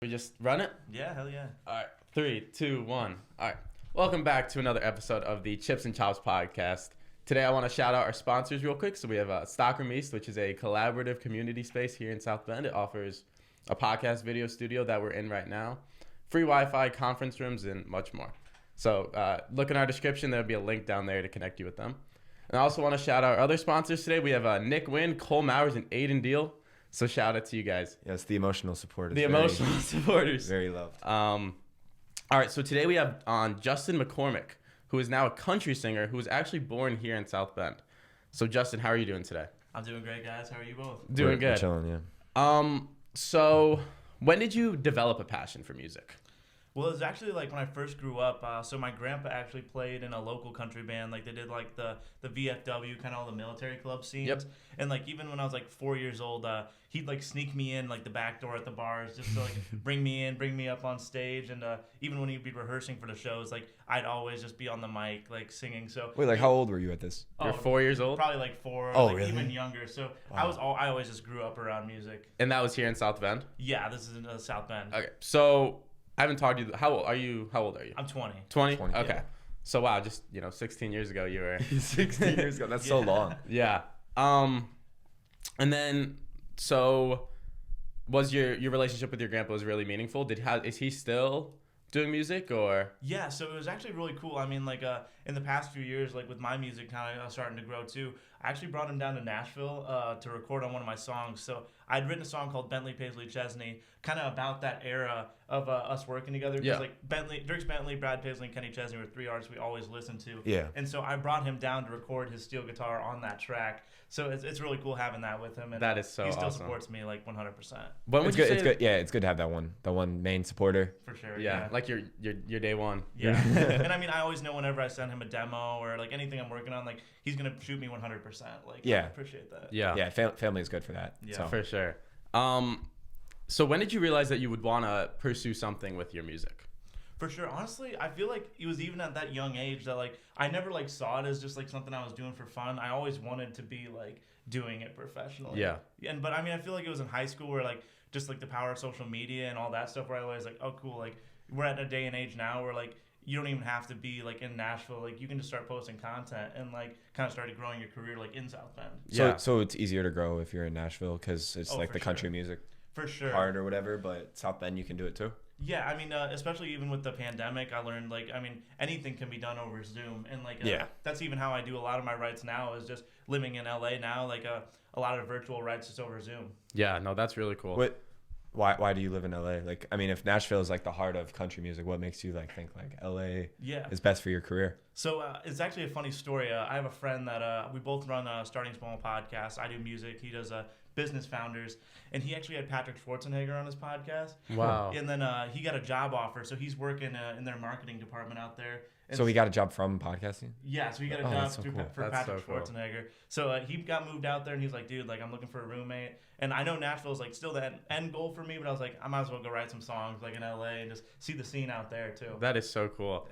We just run it? Yeah, hell yeah. All right. 3, 2, 1. All right. Welcome back to another episode of the Chips and Chops podcast. Today I want to shout out our sponsors real quick. So we have Stockroom East, which is a collaborative community space here in South Bend. It offers a podcast video studio that we're in right now, free Wi-Fi, conference rooms, and much more. So look in our description. There'll be a link down there to connect you with them. And I also want to shout out our other sponsors today. We have Nick Wynn, Cole Mowers, and Aiden Deal. So shout out to you guys. Yes, the emotional supporters. The emotional supporters. Very loved. All right, so today we have on Justin McCormick, who is now a country singer who was actually born here in South Bend. So Justin, how are you doing today? I'm doing great, guys. How are you both? Doing good. We're chilling, yeah. So when did you develop a passion for music? Well, it was actually like when I first grew up. So my grandpa actually played in a local country band. Like they did like the VFW, kind of all the military club scenes. Yep. And like even when I was like 4 years old, he'd like sneak me in like the back door at the bars just to like bring me up on stage. And even when he'd be rehearsing for the shows, like I'd always just be on the mic like singing. So wait, like how old were you at this? You're 4 years old? Probably like 4, or Oh, like really? even younger. So Wow. I always just grew up around music. And that was here in South Bend? Yeah, this is in South Bend. Okay, so I haven't talked to you. How old are you? I'm 20. 20? 20, Okay. yeah. So wow, just 16 years ago you were 16 years ago. That's so Yeah. long. Yeah. And then so was your relationship with your grandpa was really meaningful? Is he still doing music or? Yeah, so it was actually really cool. I mean, like in the past few years, like with my music kind of starting to grow too, I actually brought him down to Nashville to record on one of my songs. So I'd written a song called Bentley, Paisley, Chesney, kind of about that era of us working together. Because like Dierks Bentley, Brad Paisley, and Kenny Chesney were 3 artists we always listened to. Yeah. And so I brought him down to record his steel guitar on that track. So it's really cool having that with him. And That is so he still awesome. supports me like 100%. When would It's you good. say? It's good. Yeah, it's good to have that one main supporter. For sure. Yeah, like your day one. Yeah. And I mean, I always know whenever I send him a demo or like anything I'm working on, like he's going to shoot me 100%. Like, Yeah. I appreciate that. Yeah. Yeah, family is good for that. Yeah. So. For sure. So when did you realize that you would want to pursue something with your music? For sure. Honestly, I feel like it was even at that young age that like I never like saw it as just like something I was doing for fun. I always wanted to be like doing it professionally. Yeah. But I mean, I feel like it was in high school where like just like the power of social media and all that stuff where I was like, oh cool, like we're at a day and age now where like you don't even have to be like in Nashville. Like you can just start posting content and like kind of started growing your career like in South Bend. So it's easier to grow if you're in Nashville because it's like for the country sure. music For sure. hard or whatever. But South Bend, you can do it too. Yeah, I mean, especially even with the pandemic, I learned, like, I mean, anything can be done over Zoom. And, like, that's even how I do a lot of my writes now is just living in LA now, like, a lot of virtual writes just over Zoom. Yeah, no, that's really cool. Why do you live in LA? Like, I mean, if Nashville is like the heart of country music, what makes you like think like LA is best for your career? So it's actually a funny story. I have a friend that we both run a Starting Small podcast. I do music. He does Business Founders. And he actually had Patrick Schwarzenegger on his podcast. Wow. And then he got a job offer. So he's working in their marketing department out there. And So he got a job from podcasting? Yeah, so he got a Oh, job that's so cool. for That's Patrick so cool. Schwarzenegger. So he got moved out there, and he's like, dude, like, I'm looking for a roommate. And I know Nashville's, like, still the end goal for me, but I was like, I might as well go write some songs, like, in L.A. and just see the scene out there, too. That is so cool.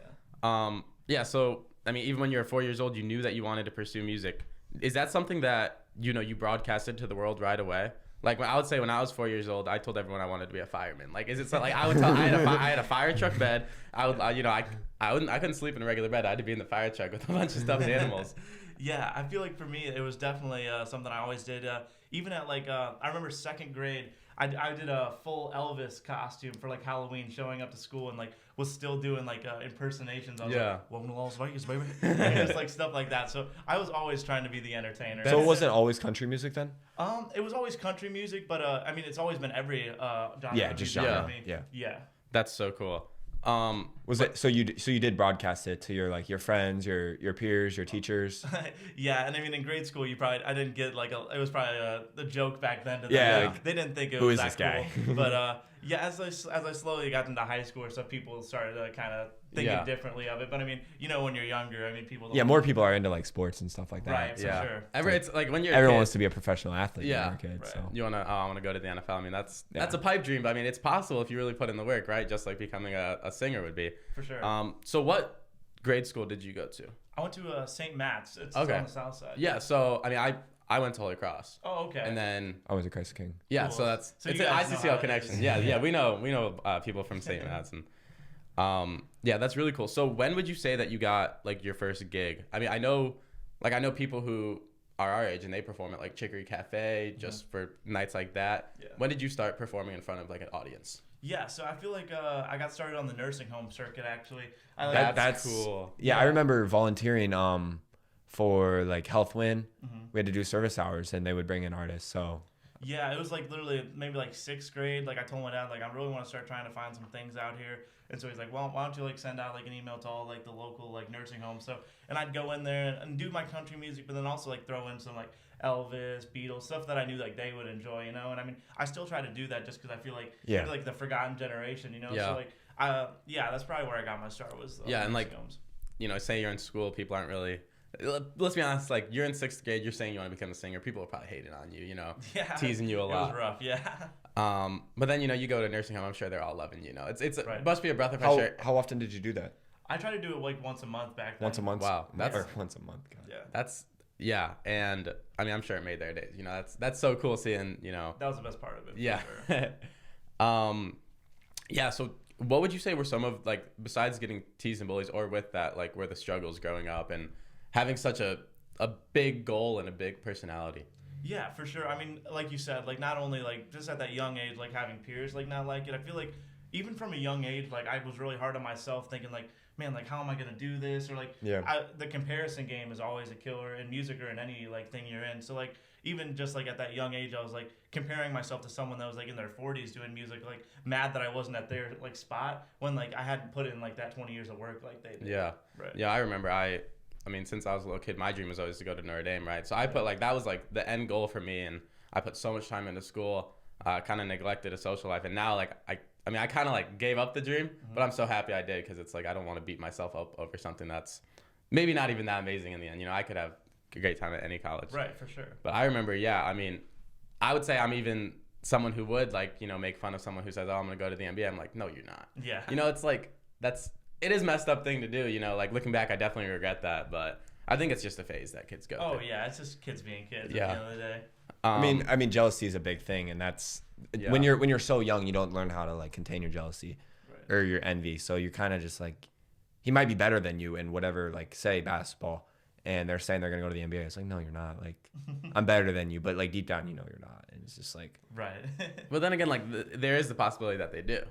Yeah. So, I mean, even when you were 4 years old, you knew that you wanted to pursue music. Is that something that, you broadcasted to the world right away? Like, I would say when I was 4 years old, I told everyone I wanted to be a fireman. Like, is it so, like, I would tell, I had a fire truck bed. I couldn't sleep in a regular bed. I had to be in the fire truck with a bunch of stuffed animals. Yeah, I feel like for me, it was definitely something I always did. Even at, like, I remember second grade, I did a full Elvis costume for, like, Halloween, showing up to school and, like, was still doing, like, impersonations. I was like, welcome to Las Vegas, baby. Just, like, stuff like that. So I was always trying to be the entertainer. So it wasn't always country music then? It was always country music, but, I mean, it's always been every genre. Yeah, of just music, genre. I mean. Yeah. Yeah. That's so cool. Was it so you did broadcast it to your friends, your peers, your teachers? Yeah, and I mean in grade school I didn't get like it was probably the joke back then to them. Yeah, Like, they didn't think it who was is that this guy? cool. But yeah, as I slowly got into high school or stuff, people started to kind of thinking differently of it. But I mean, when you're younger, I mean people don't More people are into like sports and stuff like that. Right, for sure. It's like when you're Everyone a kid, wants to be a professional athlete when Yeah. you're a kid. Right. So I want to go to the NFL. I mean, that's Yeah. a pipe dream, but I mean, it's possible if you really put in the work, right? Just like becoming a singer would be. For sure. So what grade school did you go to? I went to St. Matt's. It's Okay. on the south side. Yeah, so I mean, I went to Holy Cross. Oh, okay. And then I was a Christ King. Yeah, cool. so it's an ICCL connection. Yeah, we know people from St. Madison. Yeah, that's really cool. So when would you say that you got like your first gig? I mean, I know people who are our age and they perform at like Chicory Cafe just for nights like that. Yeah. When did you start performing in front of like an audience? Yeah, so I feel like I got started on the nursing home circuit actually. That's cool. Yeah, I remember volunteering for like Health Win. We had to do service hours and they would bring in artists. So yeah, it was like literally maybe like 6th grade. Like I told my dad, like I really want to start trying to find some things out here. And so he's like, well, why don't you like send out like an email to all like the local like nursing homes? So, and I'd go in there and do my country music, but then also like throw in some like Elvis, Beatles, stuff that I knew like they would enjoy, you know? And I mean, I still try to do that just because I feel like maybe like the forgotten generation, you know? Yeah. So like, that's probably where I got my start was and like, homes. You know, say you're in school, people aren't really, let's be honest, like you're in 6th grade, you're saying you want to become a singer, people are probably hating on you, you know, teasing you a lot. It was rough, yeah. But then, you know, you go to a nursing home, I'm sure they're all loving, you know, it right. must be a breath of fresh air. How often did you do that? I try to do it like once a month back then. Once a month? Wow. Or once a month. God. Yeah. And I mean, I'm sure it made their days, you know, that's so cool seeing, you know. That was the best part of it. Yeah. Sure. Yeah. So what would you say were some of like, besides getting teased and bullies or with that, like were the struggles growing up and having such a big goal and a big personality? Yeah, for sure. I mean, like you said, like not only like just at that young age, like having peers like not like it. I feel like even from a young age, like I was really hard on myself, thinking like, man, like how am I gonna do this? Or like, the comparison game is always a killer in music or in any like thing you're in. So like even just like at that young age, I was like comparing myself to someone that was like in their 40s doing music, like mad that I wasn't at their like spot when like I hadn't put in like that 20 years of work like they did. Yeah, right. Yeah, I remember I mean, since I was a little kid, my dream was always to go to Notre Dame, right? So I put like, that was like the end goal for me. And I put so much time into school, kind of neglected a social life. And now like, I kind of like gave up the dream, but I'm so happy I did. Cause it's like, I don't want to beat myself up over something that's maybe not even that amazing in the end. You know, I could have a great time at any college. Right, for sure. But I remember, I mean, I would say I'm even someone who would like, you know, make fun of someone who says, oh, I'm going to go to the NBA. I'm like, no, you're not. Yeah. You know, it's like, it is a messed up thing to do, you know, like looking back, I definitely regret that, but I think it's just a phase that kids go through. Oh yeah, it's just kids being kids at the end of the day. I mean, jealousy is a big thing, and that's when you're so young, you don't learn how to like contain your jealousy or your envy. So you're kind of just like, he might be better than you in whatever, like say basketball, and they're saying they're gonna go to the NBA. It's like, no, you're not. Like, I'm better than you, but like deep down, you know, you're not, and it's just like right. But then again, like there is the possibility that they do.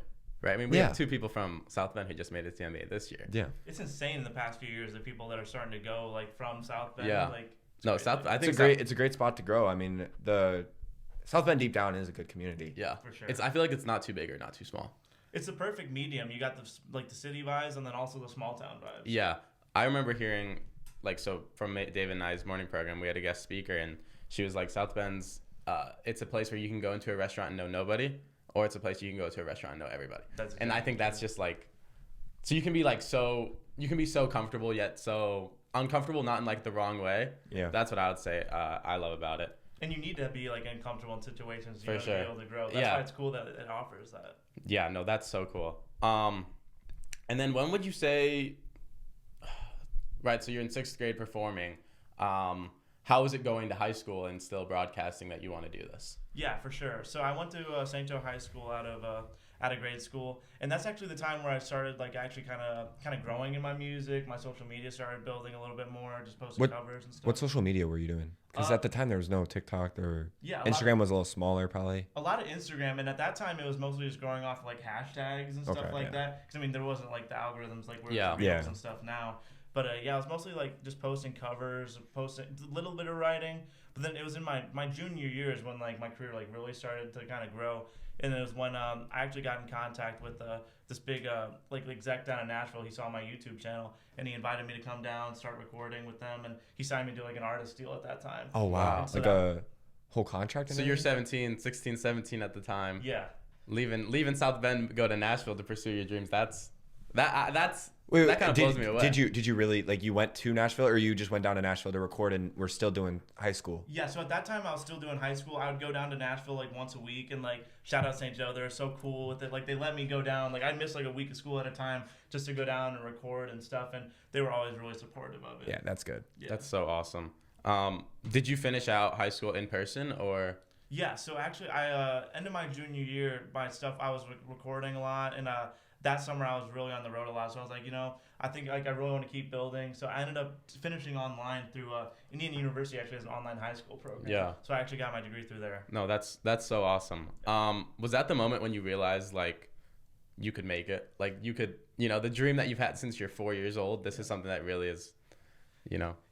Right. I mean, we have 2 people from South Bend who just made it to the NBA this year. Yeah. It's insane in the past few years, the people that are starting to go like from South Bend. Yeah. Like, I think it's a great spot to grow. I mean, the South Bend deep down is a good community. Yeah, for sure. I feel like it's not too big or not too small. It's the perfect medium. You got the city vibes and then also the small town vibes. Yeah, I remember hearing from David and I's morning program, we had a guest speaker and she was like, South Bend's it's a place where you can go into a restaurant and know nobody. Or it's a place you can go to a restaurant and know everybody. And I think that's just like, so you can be like you can be so comfortable yet so uncomfortable, not in like the wrong way. Yeah. That's what I would say I love about it. And you need to be like uncomfortable in situations to be able to grow. That's why it's cool that it offers that. Yeah, no, that's so cool. And then when would you say, right, so you're in 6th grade performing, how is it going to high school and still broadcasting that you want to do this? Yeah, for sure. So I went to St. Joe High School out of grade school, and that's actually the time where I started like actually kind of growing in my music. My social media started building a little bit more, just posting covers and stuff. What social media were you doing? Because at the time there was no TikTok or Instagram was a little smaller probably. A lot of Instagram, and at that time it was mostly just going off like hashtags and stuff like that. Because I mean there wasn't like the algorithms like we're reels and stuff now. But it was mostly like just posting covers, posting a little bit of writing. But then it was in my junior years when like my career like really started to kind of grow. And it was when I actually got in contact with this big like exec down in Nashville. He saw my YouTube channel and he invited me to come down, start recording with them, and he signed me to like an artist deal at that time. Oh wow, so like a whole contract. So you're 16, 17 at the time. Yeah. Leaving South Bend, go to Nashville to pursue your dreams. That's Wait, that kind of blows me away. Did you really like you went to Nashville or you just went down to Nashville to record and we're still doing high school? Yeah, so at that time I was still doing high school. I would go down to Nashville like once a week and like shout out St. Joe. They're so cool with it. Like they let me go down. Like I'd miss like a week of school at a time just to go down and record and stuff, and they were always really supportive of it. Yeah, that's good. Yeah. That's so awesome. Did you finish out high school in person or? Yeah, so actually, I ended my junior year, my stuff, I was recording a lot, and that summer I was really on the road a lot, so I was like, I think like I really want to keep building, so I ended up finishing online through Indiana University actually has an online high school program. Yeah. So I actually got my degree through there. No, that's so awesome. Was that the moment when you realized like you could make it? Like you could, the dream that you've had since you're 4 years old, this is something that really is,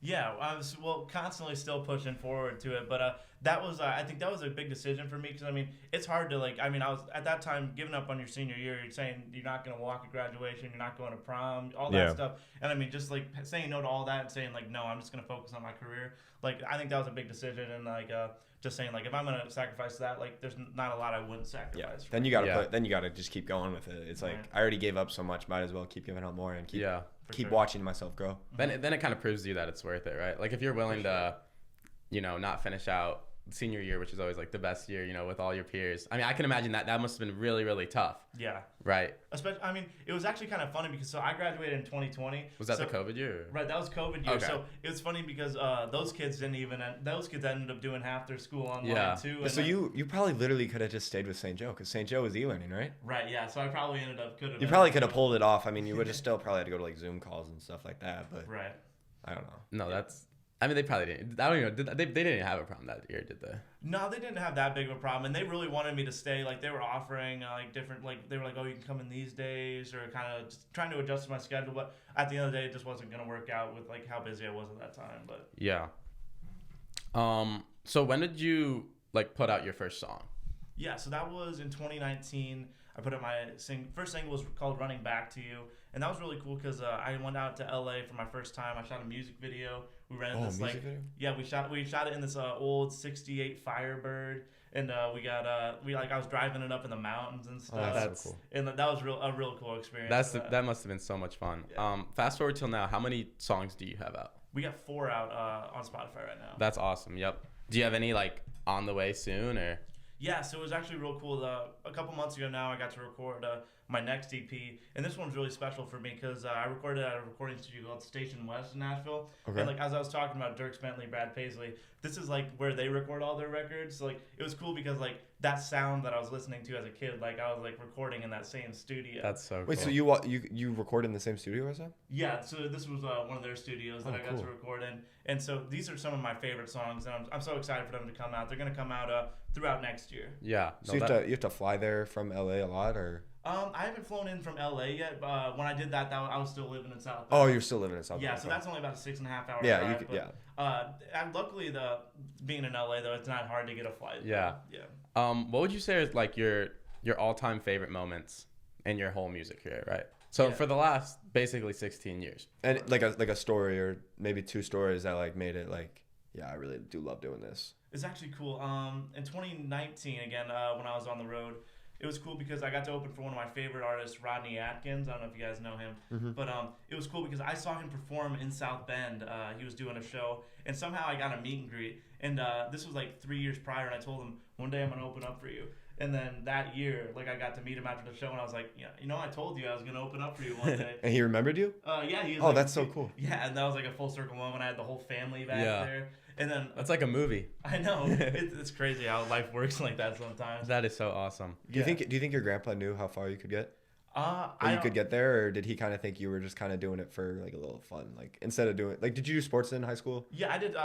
Yeah, I was constantly still pushing forward to it, but that was I think that was a big decision for me because it's hard to I was at that time giving up on your senior year. You're saying you're not going to walk at graduation, you're not going to prom, all that stuff, and just like saying no to all that and saying like no, I'm just going to focus on my career. Like I think that was a big decision, and just saying like if I'm going to sacrifice that, like there's not a lot I wouldn't sacrifice. Then you got to then you got to just keep going with it. It's like I already gave up so much, might as well keep giving up more and keep watching myself grow. Then it kind of proves to you that it's worth it, right? Like if you're willing to, not finish out senior year, which is always like the best year, with all your peers. I can imagine that must have been really, really tough. Yeah. Right. Especially, it was actually kind of funny because I graduated in 2020. Was that the COVID year? Right, that was COVID year. Okay. So it was funny because those kids ended up doing half their school online too. And so you probably literally could have just stayed with St. Joe because St. Joe is e-learning, right? Right. Yeah. So I probably You probably could have pulled it off. You would have still probably had to go to like Zoom calls and stuff like that. But right. I don't know. No, that's. They probably didn't. I don't even know. They didn't have a problem that year, did they? No, they didn't have that big of a problem, and they really wanted me to stay. Like they were offering different, they were like, oh, you can come in these days, or kind of just trying to adjust to my schedule. But at the end of the day, it just wasn't gonna work out with how busy I was at that time. But yeah. So when did you put out your first song? Yeah, so that was in 2019. I put out my first single was called "Running Back to You," and that was really cool because I went out to LA for my first time. I shot a music video. We rented this video? We shot it in this old '68 Firebird, and I was driving it up in the mountains and stuff. Oh, that's so cool. And that was a real cool experience. That must have been so much fun. Yeah. Fast forward till now, how many songs do you have out? We got 4 out on Spotify right now. That's awesome. Yep. Do you have any on the way soon or? Yeah, so it was actually real cool. A couple months ago now, I got to record my next EP, and this one's really special for me because I recorded at a recording studio called Station West in Nashville. Okay. And as I was talking about Dierks Bentley, Brad Paisley, this is where they record all their records. So it was cool because that sound that I was listening to as a kid, I was recording in that same studio. That's so cool. Wait, so you recorded in the same studio as them? Yeah, so this was one of their studios that I got to record in. And so these are some of my favorite songs, and I'm so excited for them to come out. They're going to come out throughout next year. Yeah. So you have to fly there from LA a lot, or? I haven't flown in from LA yet. When I did that I was still living in South Bend. Oh, you're still living in South Bend. Yeah, so that's only about a 6.5 hour drive. And luckily, being in LA though, it's not hard to get a flight. Yeah. Yeah. What would you say is your all-time favorite moments in your whole music career, right? So for the last basically 16 years. And like a story or maybe 2 stories that made it I really do love doing this. It's actually cool. In 2019 again, when I was on the road, it was cool because I got to open for one of my favorite artists, Rodney Atkins. I don't know if you guys know him, but it was cool because I saw him perform in South Bend. He was doing a show, and somehow I got a meet and greet. And this was 3 years prior, and I told him, one day I'm going to open up for you. And then that year, I got to meet him after the show, and I was like, I told you I was going to open up for you one day. And he remembered you? Yeah. He was oh, that's so cool. Yeah, and that was a full circle moment. I had the whole family back there. And then that's like a movie. I know. It's crazy how life works like that sometimes. That is so awesome. Do you think your grandpa knew how far you could get? Or you could get there, or did he kind of think you were just kind of doing it for a little fun, instead of doing did you do sports in high school? Yeah, I did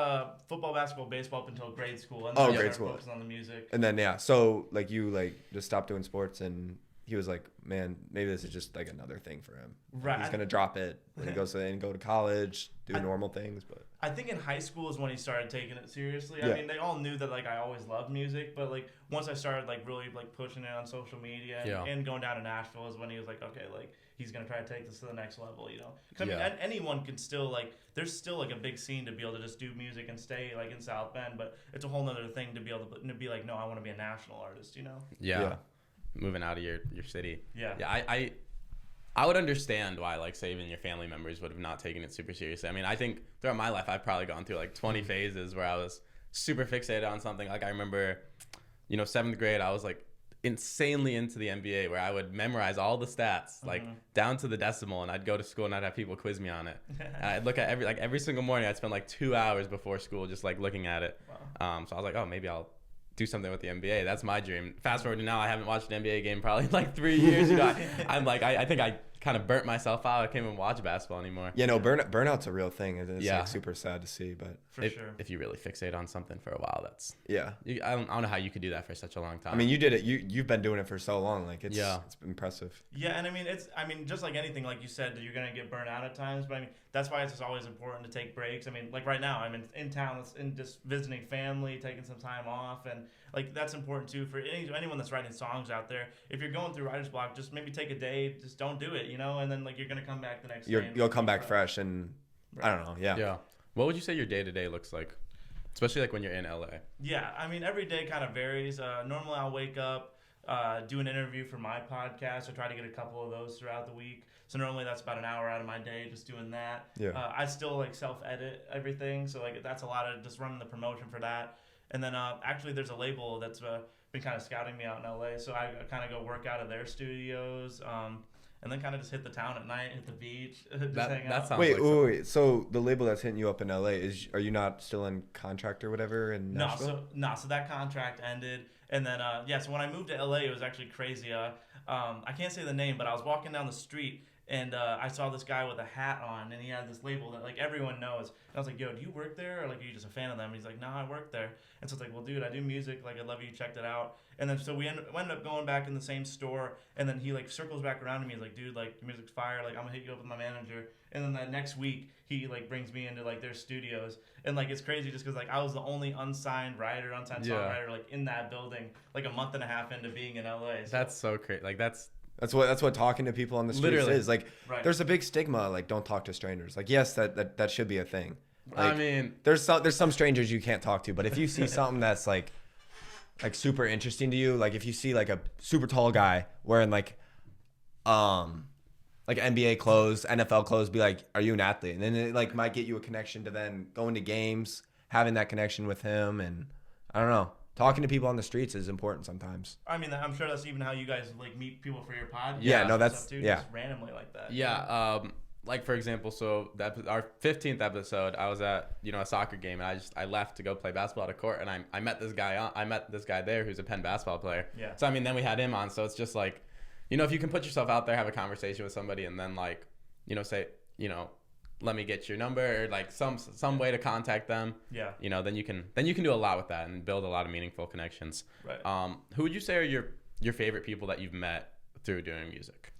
football, basketball, baseball up until grade school. And then grade school. Focusing on the music. And then so you just stopped doing sports, and he was like, man, maybe this is just another thing for him. Right. He's gonna drop it when he goes to go to college, do normal things. But I think in high school is when he started taking it seriously. I mean, they all knew that I always loved music, but once I started really pushing it on social media and going down to Nashville is when he was okay, he's gonna try to take this to the next level, Because anyone can still there's still a big scene to be able to just do music and stay in South Bend, but it's a whole nother thing to be able to be no, I want to be a national artist, Yeah. Moving out of your city. Yeah. Yeah, I would understand why say even your family members would have not taken it super seriously. I think throughout my life I've probably gone through 20 phases where I was super fixated on something. I remember, 7th grade I was insanely into the NBA where I would memorize all the stats, like down to the decimal, and I'd go to school and I'd have people quiz me on it. And I'd look at every single morning. I'd spend like 2 hours before school just like looking at it. Wow. So I was like, oh, maybe I'll do something with the NBA. That's my dream. Fast forward to now, I haven't watched an NBA game probably in like 3 years. You know, I'm like, I think I kind of burnt myself out. I can't even watch basketball anymore. Yeah, no, burnout's a real thing. It's like super sad to see, but if you really fixate on something for a while, that's I don't know how you could do that for such a long time. I mean, you did it. You've been doing it for so long. Like it's impressive. Yeah, and I mean, just like anything, like you said, you're gonna get burnt out at times. But I mean, that's why it's just always important to take breaks. I mean, like right now, I'm in town, and just visiting family, taking some time off, and like that's important too for anyone that's writing songs out there. If you're going through writer's block, just maybe take a day, just don't do it, and then like you're gonna come back the next day. You'll come back fresh, and I don't know. Yeah. What would you say your day-to-day looks like, especially like when you're in LA? Yeah, I mean, every day kind of varies. Normally, I'll wake up, do an interview for my podcast. I try to get a couple of those throughout the week. So normally that's about an hour out of my day just doing that. Yeah. I still like self-edit everything, so like that's a lot of just running the promotion for that. And then actually, there's a label that's been kind of scouting me out in LA, so I kind of go work out of their studios. And then kind of just hit the town at night, hit the beach, just hang out. Wait. So the label that's hitting you up in LA are you not still in contract or whatever in Nashville? So that contract ended, and then so when I moved to LA, it was actually crazy. I can't say the name, but I was walking down the street and I saw this guy with a hat on, and he had this label that like everyone knows. And I was like, "Yo, do you work there, or like are you just a fan of them?" And he's like, "No, I work there." And so it's like, "Well, dude, I do music. Like, I love you. Checked it out." And then so we ended up going back in the same store, and then he like circles back around to me. He's like, "Dude, like your music's fire. Like I'm gonna hit you up with my manager." And then that next week, he like brings me into like their studios, and like it's crazy just because like I was the only unsigned songwriter like in that building, like a month and a half into being in LA. So. That's so crazy. Like that's what talking to people on the streets is. Like there's a big stigma like don't talk to strangers. Like yes, that should be a thing. Like, I mean, there's some strangers you can't talk to, but if you see something that's like super interesting to you, like if you see like a super tall guy wearing like NBA clothes, NFL clothes, be like, are you an athlete? And then it like might get you a connection to then going to games, having that connection with him, and I don't know. Talking to people on the streets is important sometimes. I mean, I'm sure that's even how you guys like meet people for your podcast. Yeah, no, that's too, just randomly like that. Yeah, like for example, so our 15th episode, I was at a soccer game, and I left to go play basketball at a court, and I met this guy there who's a Penn basketball player. Yeah. So I mean, then we had him on. So it's just like, if you can put yourself out there, have a conversation with somebody, and then like, say, let me get your number, or like some way to contact them. Yeah. Then you can do a lot with that and build a lot of meaningful connections. Right. Who would you say are your favorite people that you've met through doing music?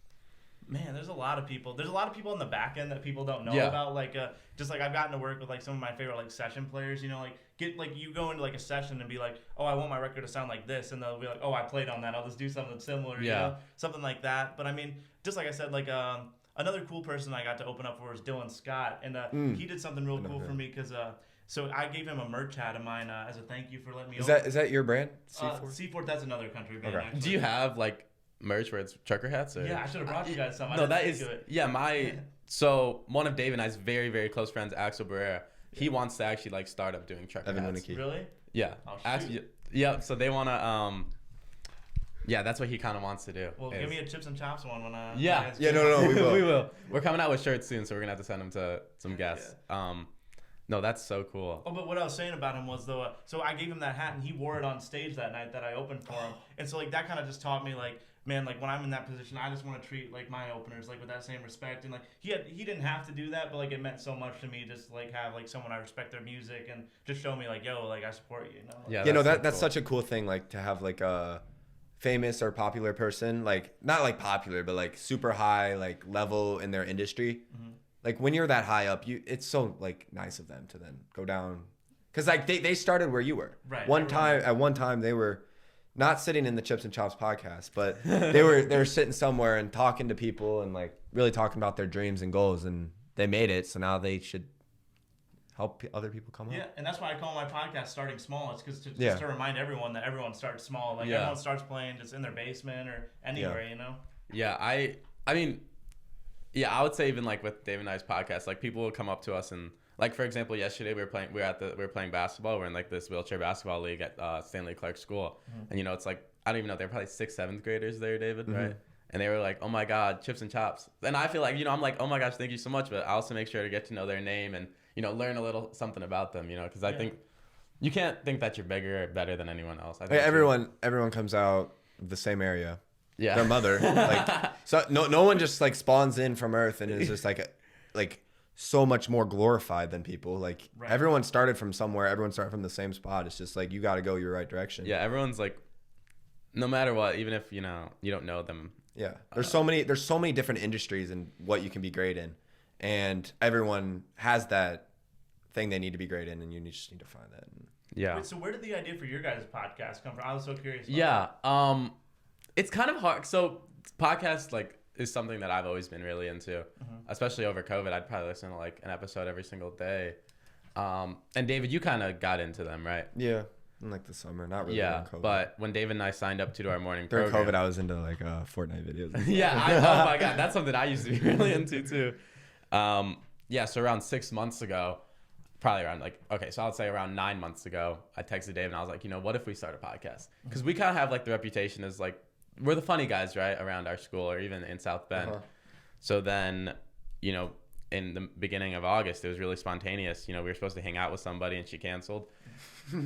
Man, there's a lot of people. There's a lot of people in the back end that people don't know about. Like, just like I've gotten to work with like some of my favorite like session players. Like you go into like a session and be like, oh, I want my record to sound like this, and they'll be like, oh, I played on that. I'll just do something similar. Something like that. But I mean, just like I said, like another cool person I got to open up for is Dylan Scott, and he did something real cool for me because so I gave him a merch hat of mine as a thank you for letting me. Is that your brand? C4? C4, that's another country band. Okay. Do you have like merch where it's trucker hats? Or? Yeah, I should have brought you guys some. So one of Dave and I's very, very close friends, Axel Barrera, he wants to actually like start up doing trucker hats. Really? Yeah. Oh, yeah. So they want to that's what he kind of wants to do. Well, give me a Chips and Chops one when I. No, we will. We will. We're coming out with shirts soon, so we're gonna have to send them to some guests. Yeah. No, that's so cool. Oh, but what I was saying about him was though, so I gave him that hat and he wore it on stage that night that I opened for him, and so like that kind of just taught me like, man, like when I'm in that position, I just want to treat like my openers like with that same respect, and like he didn't have to do that, but like it meant so much to me just like have like someone I respect their music and just show me like, yo, like I support you. Like, that's such a cool thing, like to have like a famous or popular person, like not like popular, but like super high like level in their industry. Mm-hmm. Like when you're that high up, it's so like nice of them to then go down, because like they started where you were. Right. At one time they were not sitting in the Chips and Chops podcast, but they were sitting somewhere and talking to people and like really talking about their dreams and goals, and they made it. So now they should help other people come up. Yeah, and that's why I call my podcast Starting Small. It's because just to remind everyone that everyone starts small. Like everyone starts playing just in their basement or anywhere, Yeah, I mean, I would say even like with Dave and I's podcast, like people will come up to us and like, for example, yesterday we were playing basketball. We're in like this wheelchair basketball league at Stanley Clark School. Mm-hmm. And it's like I don't even know, they're probably 6th, 7th graders there, David, Mm-hmm. right? And they were like, oh my God, Chips and Chops. And I feel like, I'm like, oh my gosh, thank you so much. But I also make sure to get to know their name and, learn a little something about them, because I think you can't think that you're bigger or better than anyone else. I think everyone comes out of the same area. Yeah. Their mother. Like, so no one just like spawns in from Earth and is just like so much more glorified than people. Like everyone started from somewhere. Everyone started from the same spot. It's just like you got to go your right direction. Yeah. Everyone's like, no matter what, even if, you don't know them. Yeah. There's so many different industries and what you can be great in. And everyone has that thing they need to be great in, and you just need to find that. Yeah. Wait, so where did the idea for your guys' podcast come from? I was so curious. It's kind of hard. So podcast is something that I've always been really into, especially over COVID. I'd probably listen to like an episode every single day. And David, you kind of got into them, right? Yeah. In like the summer, not really. Yeah, during COVID. but when David and I signed up to do our morning during program, COVID, I was into like Fortnite videos. Oh my God, that's something I used to be really into too. So around 6 months ago, probably around so I'll say around 9 months ago, I texted David and I was like, what if we start a podcast? Because we kind of have like the reputation as like we're the funny guys, right, around our school or even in South Bend. So then, in the beginning of August, it was really spontaneous. We were supposed to hang out with somebody and she canceled.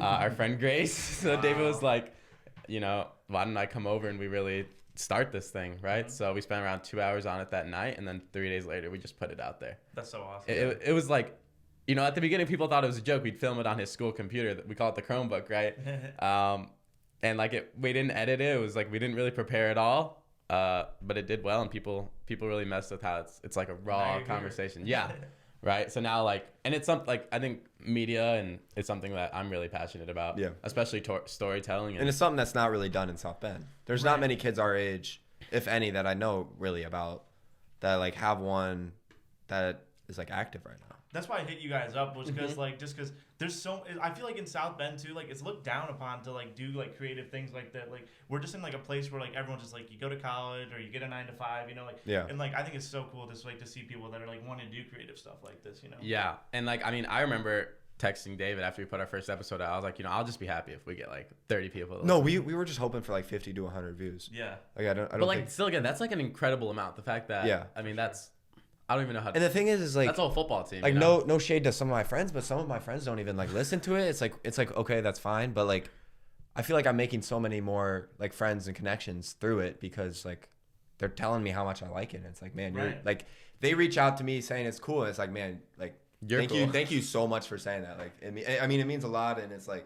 Our friend Grace. So David was like, why don't I come over and we really start this thing, right? So we spent around 2 hours on it that night, and then 3 days later, we just put it out there. That's so awesome. It was like, at the beginning, people thought it was a joke. We'd film it on his school computer. We call it the Chromebook, right? And we didn't edit it. It was like we didn't really prepare at all. But it did well, and people really messed with how it's like a raw conversation. Yeah. Right. So now and it's something I think media, and it's something that I'm really passionate about. Yeah. Especially storytelling. And it's something that's not really done in South Bend. There's not many kids our age, if any, that I know really about that have one that is active right now. That's why I hit you guys up, was because just because there's I feel like in South Bend too, it's looked down upon to do creative things like that. We're just in a place where everyone's just you go to college or you get a 9 to 5, and I think it's so cool just to see people that are wanting to do creative stuff like this, Yeah, and I remember texting David after we put our first episode out. I was like, I'll just be happy if we get 30 people. No, we were just hoping for 50 to 100 views. Yeah. I don't. But think... still, again, that's an incredible amount. The fact that that's. I don't even know how to... And the thing is that's a whole football team. No shade to some of my friends, but some of my friends don't even listen to it. It's okay, that's fine. But I feel I'm making so many more friends and connections through it because they're telling me how much I like it. And it's man, you're they reach out to me saying it's cool. And it's man, thank you so much for saying that. It means a lot. And it's I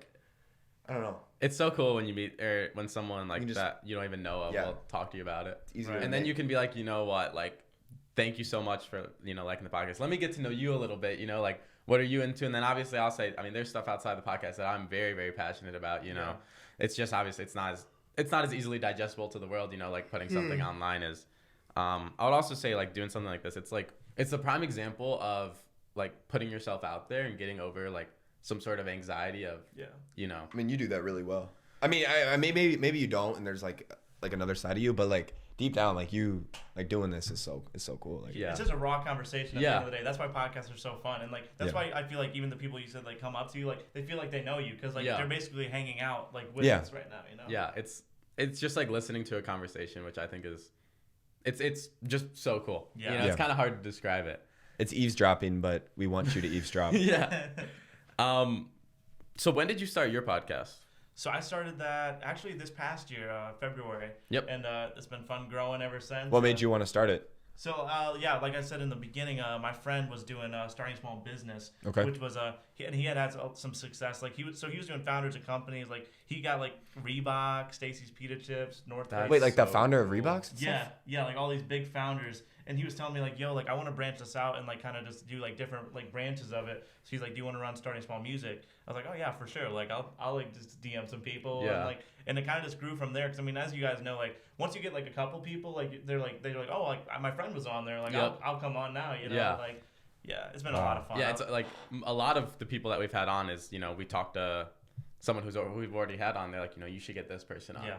don't know. It's so cool when you meet or when someone that you don't even know of will talk to you about it. It's easy and then you can be you know what, thank you so much for, liking the podcast. Let me get to know you a little bit, what are you into? And then obviously I'll say, there's stuff outside the podcast that I'm very, very passionate about, Yeah. It's just obviously it's not as easily digestible to the world, putting something online is. I would also say doing something like this, it's the prime example of putting yourself out there and getting over some sort of anxiety of, you do that really well. I maybe you don't, and there's another side of you, but deep down, you doing this is so cool. It's just a raw conversation at the end of the day. That's why podcasts are so fun, and that's why I feel even the people you said come up to you, they feel they know you because they're basically hanging out with us right now. Yeah, it's just listening to a conversation, which I think is it's just so cool. Yeah, it's kind of hard to describe it. It's eavesdropping, but we want you to eavesdrop. Yeah. So when did you start your podcast? So I started that actually this past year, February. Yep. And it's been fun growing ever since. What made you want to start it? So like I said in the beginning, my friend was doing starting small business, which was he had some success. He was doing founders of companies. He got Reebok, Stacy's Pita Chips, North Face. Wait, the founder of Reebok? Yeah, all these big founders. And he was telling me yo, I want to branch this out and kind of just do different branches of it. So he's like, do you want to run starting small music? I was like, oh yeah, for sure. I'll just DM some people. Yeah. And it kind of just grew from there. Because as you guys know, once you get a couple people, they're like, oh, my friend was on there. I'll come on now. Yeah. Yeah, it's been a lot of fun. Yeah, it's a lot of the people that we've had on is we talked to someone who we've already had on. They're like, you should get this person on. Yeah.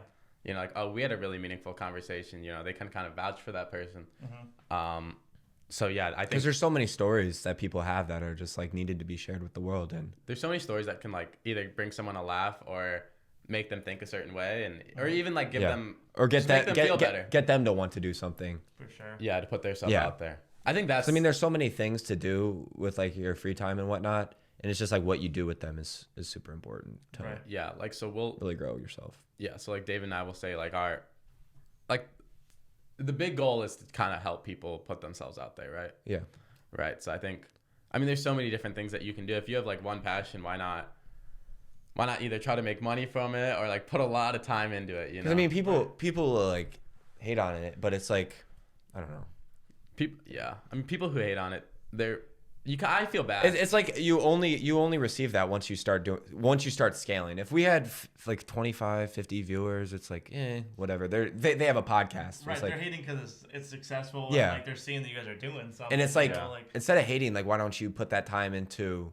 Oh, we had a really meaningful conversation. They can kind of vouch for that person. Mm-hmm. So yeah, I think because there's so many stories that people have that are just needed to be shared with the world, and there's so many stories that can either bring someone a laugh or make them think a certain way, and or even like give them or just make them feel better. Get them to want to do something. For sure. Yeah, to put themselves out there. I think that's. I mean, there's so many things to do with like your free time and whatnot, and it's just like what you do with them is super important to like so we'll really grow yourself. Yeah, so like David and I will say like the big goal is to kind of help people put themselves out there, right? Yeah. Right. So I mean, there's so many different things that you can do. If you have like one passion, why not either try to make money from it or like put a lot of time into it, you know? I mean, people like hate on it, but it's like, I don't know. I mean, people who hate on it, I feel bad. It's like you only receive that once you start scaling. If we had like 25, 50 viewers, it's like whatever. They have a podcast. Right, it's like, they're hating because it's successful. Yeah, and like they're seeing that you guys are doing something. And it's like, instead of hating, like why don't you put that time into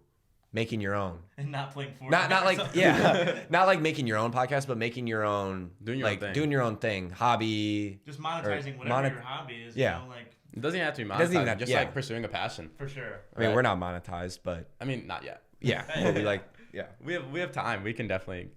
making your own and not playing Fortnite? Not like not like making your own podcast, but making your own doing your own thing, hobby. Just monetizing whatever your hobby is. Yeah. You know, like. It doesn't have to be monetized. Just like pursuing a passion. For sure. I mean, we're not monetized, but I mean, not yet. Yeah, but we have time. We can definitely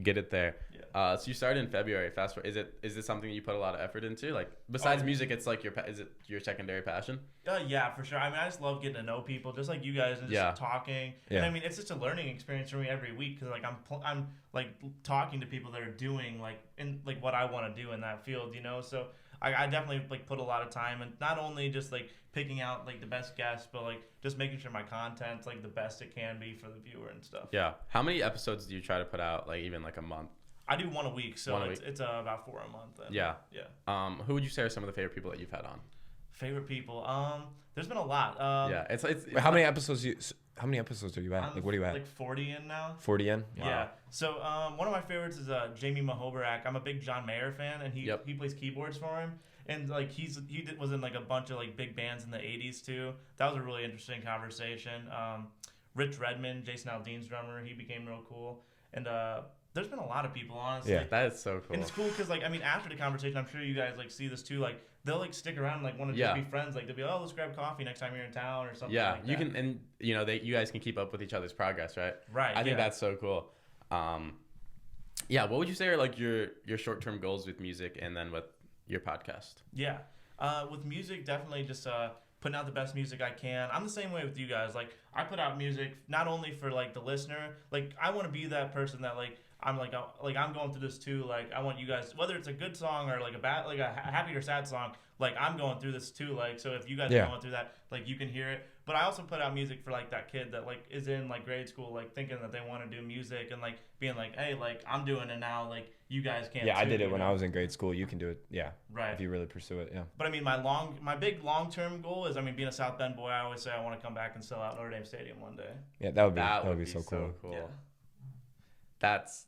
get it there. Yeah. So you started in February. Fast forward. Is this something you put a lot of effort into? Like besides music, it's like is it your secondary passion? Yeah, for sure. I mean, I just love getting to know people, just like you guys, and just talking. Yeah. And I mean, it's just a learning experience for me every week because like I'm like talking to people that are doing like in like what I want to do in that field, you know. So I definitely like put a lot of time, and not only just like picking out like the best guests, but like just making sure my content's like the best it can be for the viewer and stuff. Yeah. How many episodes do you try to put out? Like even like a month? I do one a week, so it's about 4 a month. And, yeah. Yeah. Who would you say are some of the favorite people that you've had on? Favorite people? There's been a lot. It's how many episodes are you at? Like what are you at? Like 40 in now. 40 in? Wow. Yeah. So one of my favorites is Jamie Mahoberak. I'm a big John Mayer fan, and he plays keyboards for him. And like was in like a bunch of like big bands in the 80s too. That was a really interesting conversation. Rich Redmond, Jason Aldean's drummer, he became real cool. And there's been a lot of people, honestly. Yeah, that is so cool. And it's cool because like I mean after the conversation, I'm sure you guys like see this too. Like they'll like stick around and like want to just be friends. Like they'll be let's grab coffee next time you're in town or something. Yeah, like you can, and you know you guys can keep up with each other's progress, right? Right. I think that's so cool. What would you say are like your short-term goals with music and then with your podcast? Yeah. With music, definitely just putting out the best music I can. I'm the same way with you guys. Like I put out music not only for like the listener. Like I want to be that person that like I'm like I'm going through this too. Like I want you guys, whether it's a good song or like a happy or sad song. Like I'm going through this too. Like so if you guys are going through that, like you can hear it. But I also put out music for like that kid that like is in like grade school, like thinking that they want to do music and like being like, hey, like I'm doing it now. Like you guys can't. Yeah, I did it when I was in grade school. You can do it. Yeah. Right. If you really pursue it. Yeah. But I mean, my big long-term goal is, I mean, being a South Bend boy, I always say I want to come back and sell out Notre Dame Stadium one day. Yeah, that would be so cool. Yeah. That's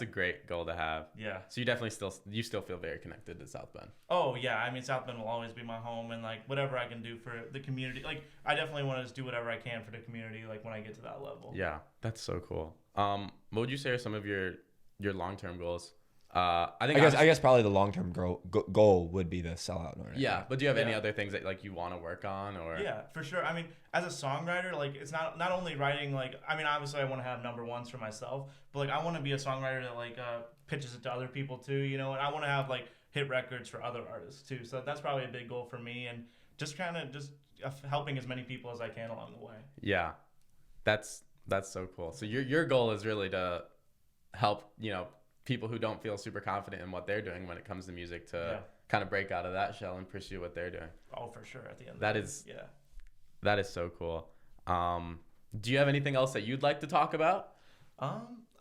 a great goal to have. Yeah. So you definitely still feel very connected to South Bend. Oh yeah, I mean South Bend will always be my home, and like whatever I can do for the community, like I definitely want to just do whatever I can for the community, like when I get to that level. Yeah, that's so cool. What would you say are some of your long-term goals? I guess probably the long-term goal would be the sellout. Yeah, but do you have any other things that like you want to work on or? Yeah, for sure. I mean, as a songwriter, like it's not only writing. Like I mean, obviously I want to have number ones for myself, but like I want to be a songwriter that like pitches it to other people too. You know, and I want to have like hit records for other artists too. So that's probably a big goal for me, and just kind of just helping as many people as I can along the way. Yeah, that's so cool. So your goal is really to help people who don't feel super confident in what they're doing when it comes to music to kind of break out of that shell and pursue what they're doing. Oh, for sure. At the end of that is so cool. Do you have anything else that you'd like to talk about? I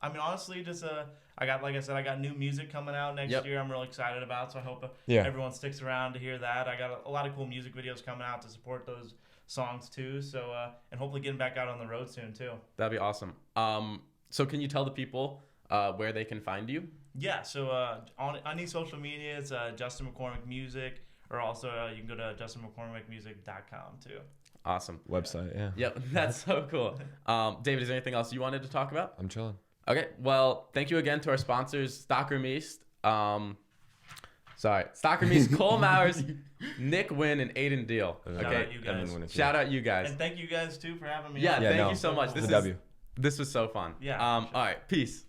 mean, honestly, just I got new music coming out next year. I'm really excited about, so I hope everyone sticks around to hear that. I got a lot of cool music videos coming out to support those songs too. So and hopefully getting back out on the road soon too. That'd be awesome. So can you tell the people where they can find you? Yeah, so on any social media, it's Justin McCormick Music, or also you can go to justinmccormickmusic.com too. Awesome. Website, yeah. Yep, that's so cool. David, is there anything else you wanted to talk about? I'm chilling. Okay, well, thank you again to our sponsors, Stockroom East. Stockroom East, Cole Mowers, Nick Wynn, and Aiden Deal. Shout out you guys. Shout out you guys. And thank you guys too for having me. Yeah, thank you so much. This is a W. This was so fun. Yeah. All right. Peace.